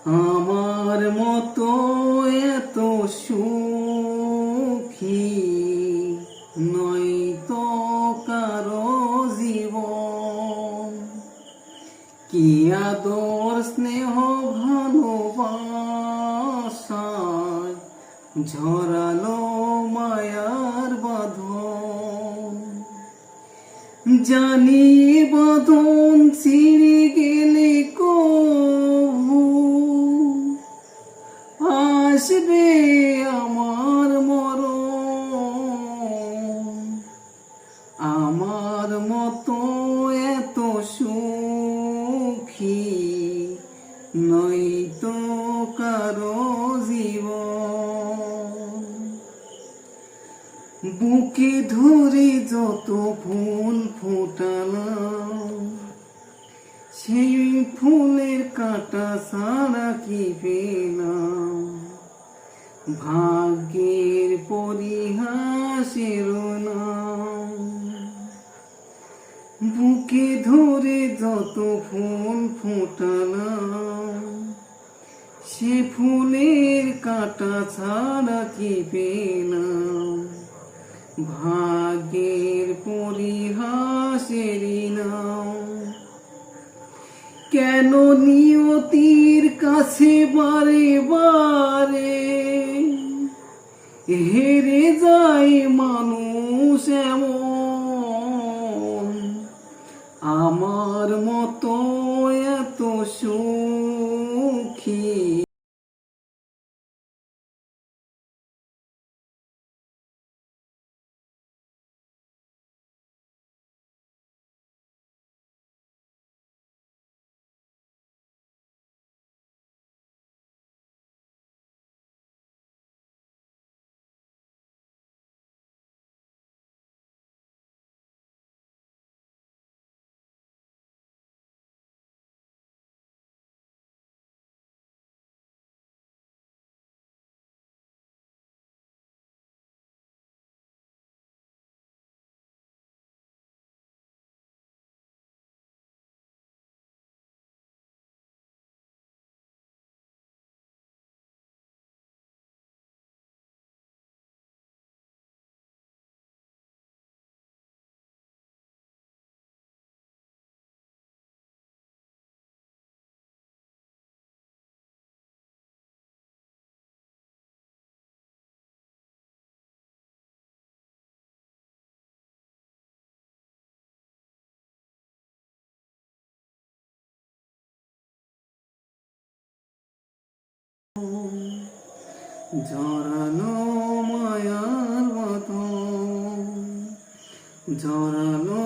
আমার মতো এত সুখী নয়তো কারো জীবন। কি আদর স্নেহ ভালোবাসায় ঝরালো মায়ার বাঁধন। জানি বাঁধন ছিঁড়ে গেলে কবু আসবে আমার মরণ। আমার মতো এত সুখী নয়তো কারো জীবন। বুকে ধরে যত ফুল ফোটালাম, সেই ফুলের কাঁটা ছাড়া কি পেলাম? ভাগ্যের পরিহাসের নাম। বুকে ধরে যত ফুল ফোটালাম, সে ফুলের কাঁটা ছাড়া কি পেলাম? ভাগ্যের পরিহাসের নাম। কেন নিয়তির কাছে বারে বারে হেরে যায় মানুষ এমন? আমার মতো এত সুখী ঝরানো মায়ার বাঁধন, ঝরানো